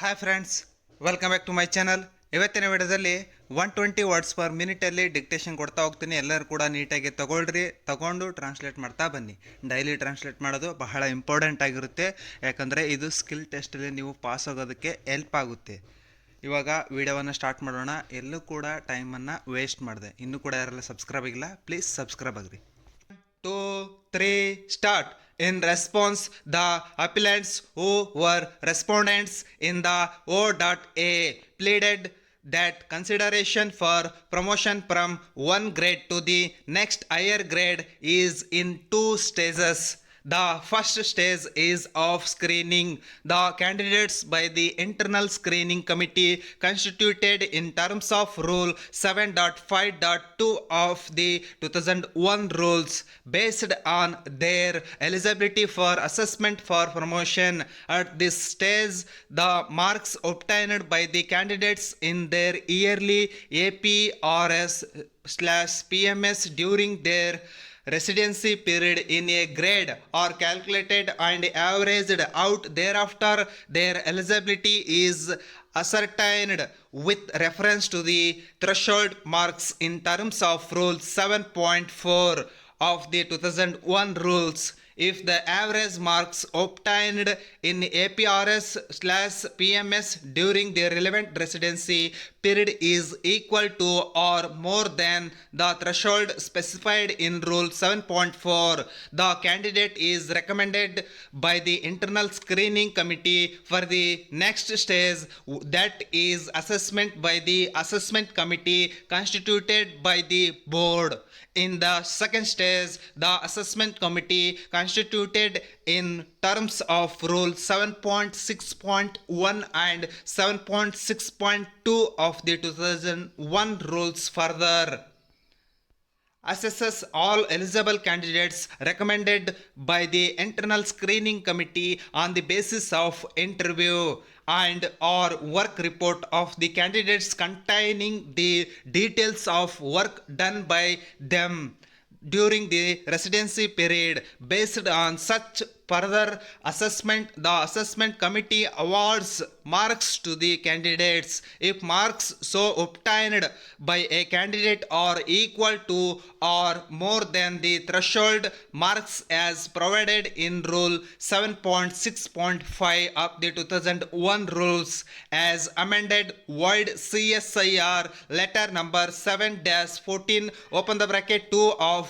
Hi friends, welcome back to my channel. ಇವತ್ತಿನ ವಿಡಿಯೋದಲ್ಲಿ 120 words per ಮಿನಿಟಲ್ಲಿ dictation ಕೊಡ್ತಾ ಹೋಗ್ತೀನಿ. ಎಲ್ಲರೂ ಕೂಡ ನೀಟಾಗಿ ತಗೊಂಡು ಟ್ರಾನ್ಸ್ಲೇಟ್ ಮಾಡ್ತಾ ಬನ್ನಿ. ಡೈಲಿ ಟ್ರಾನ್ಸ್ಲೇಟ್ ಮಾಡೋದು ಬಹಳ ಇಂಪಾರ್ಟೆಂಟ್ ಆಗಿರುತ್ತೆ, ಯಾಕಂದರೆ ಇದು ಸ್ಕಿಲ್ ಟೆಸ್ಟಲ್ಲಿ ನೀವು ಪಾಸ್ ಆಗೋದಕ್ಕೆ ಹೆಲ್ಪ್ ಆಗುತ್ತೆ. ಇವಾಗ ವಿಡಿಯೋವನ್ನು ಸ್ಟಾರ್ಟ್ ಮಾಡೋಣ. ಎಲ್ಲೂ ಕೂಡ ಟೈಮನ್ನು ವೇಸ್ಟ್ ಮಾಡಿದೆ. ಇನ್ನೂ ಕೂಡ ಯಾರೆಲ್ಲ ಸಬ್ಸ್ಕ್ರೈಬ್ ಆಗಿಲ್ಲ, ಪ್ಲೀಸ್ ಸಬ್ಸ್ಕ್ರೈಬ್ ಆಗಿರಿ. 2, 3, start. In response, the appellants who were respondents in the O.A pleaded that consideration for promotion from one grade to the next higher grade is in two stages. The first stage is of screening. The candidates by the internal screening committee constituted in terms of Rule 7.5.2 of the 2001 rules based on their eligibility for assessment for promotion. At this stage, the marks obtained by the candidates in their yearly APRS/PMS during their residency period in a grade are calculated and averaged out. Thereafter, their eligibility is ascertained with reference to the threshold marks in terms of Rule 7.4 of the 2001 rules. If the average marks obtained in APRS/PMS during the relevant residency period is equal to or more than the threshold specified in Rule 7.4, the candidate is recommended by the internal screening committee for the next stage, that is assessment by the assessment committee constituted by the board. In the second stage, the assessment committee constituted in terms of Rule 7.6.1 and 7.6.2 of the 2001 rules further assesses all eligible candidates recommended by the internal screening committee on the basis of interview and or work report of the candidates containing the details of work done by them during the residency period. Based on such further assessment, the assessment committee awards marks to the candidates. If marks so obtained by a candidate are equal to or more than the threshold marks as provided in Rule 7.6.5 of the 2001 rules as amended, void CSIR letter number 7-14 open the bracket 2 of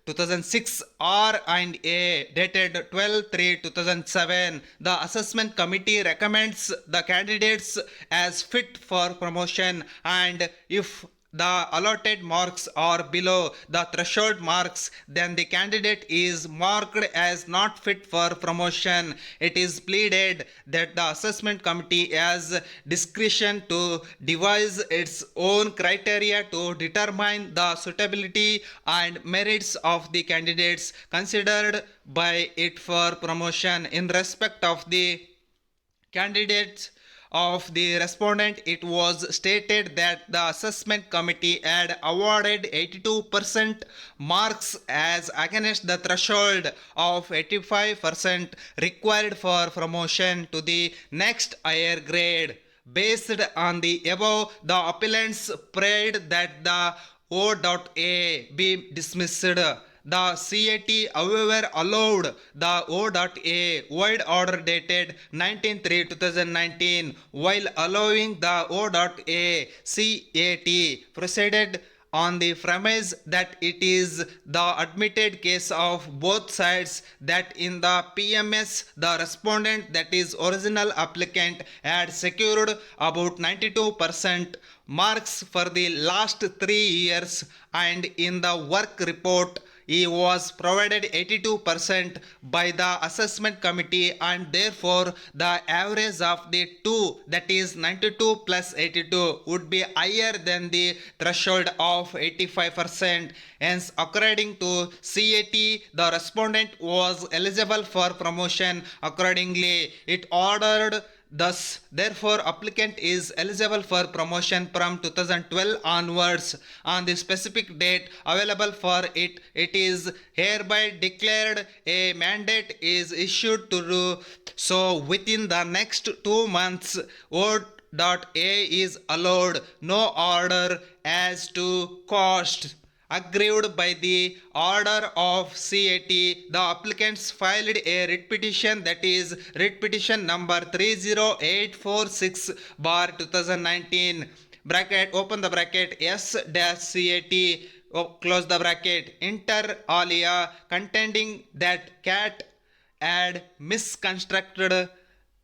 2006 R and A dated 12/3/2007. The assessment committee recommends the candidates as fit for promotion, and if the allotted marks are below the threshold marks, then the candidate is marked as not fit for promotion. It is pleaded that the assessment committee has discretion to devise its own criteria to determine the suitability and merits of the candidates considered by it for promotion. In respect of the candidates of the respondent, it was stated that the assessment committee had awarded 82% marks as against the threshold of 85% required for promotion to the next higher grade. Based on the above, the appellants prayed that the O.A be dismissed. The CAT, however, allowed the O.A void order dated 19/3/2019, while allowing the O.A CAT proceeded on the premise that it is the admitted case of both sides that in the PMS the respondent, that is original applicant, had secured about 92% marks for the last 3 years, and in the work report he was provided 82% by the assessment committee, and therefore the average of the two, that is 92 plus 82, would be higher than the threshold of 85%. Hence, according to CAT, the respondent was eligible for promotion. Accordingly, it ordered Thus, therefore, applicant is eligible for promotion from 2012 onwards. On the specific date available for it, it is hereby declared a mandate is issued to do so within the next 2 months. O.A is allowed no order as to cost aggrieved by the order of CAT. The applicants filed a writ petition, that is writ petition number 30846 bar 2019 bracket open the bracket S dash CAT close the bracket inter alia contending that cat had misconstructed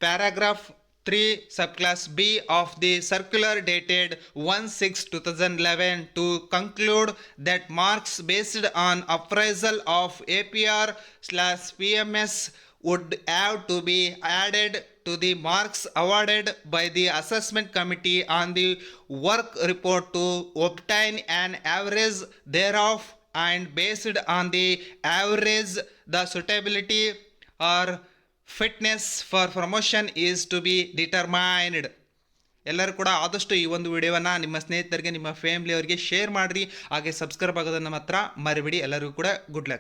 paragraph 3 subclass B of the circular dated 1/6/2011 to conclude that marks based on appraisal of APR/PMS would have to be added to the marks awarded by the assessment committee on the work report to obtain an average thereof, and based on the average the suitability or fitness for promotion is to be determined. ಎಲ್ಲರೂ ಕೂಡ ಆದಷ್ಟು ಈ ಒಂದು ವಿಡಿಯೋವನ್ನು ನಿಮ್ಮ ಸ್ನೇಹಿತರಿಗೆ, ನಿಮ್ಮ ಫ್ಯಾಮಿಲಿಯವರಿಗೆ share ಮಾಡಿರಿ. ಹಾಗೆ ಸಬ್ಸ್ಕ್ರೈಬ್ ಆಗೋದನ್ನು ಮಾತ್ರ ಮರಿಬೇಡಿ. ಎಲ್ಲರಿಗೂ ಕೂಡ ಗುಡ್ ಲಕ್.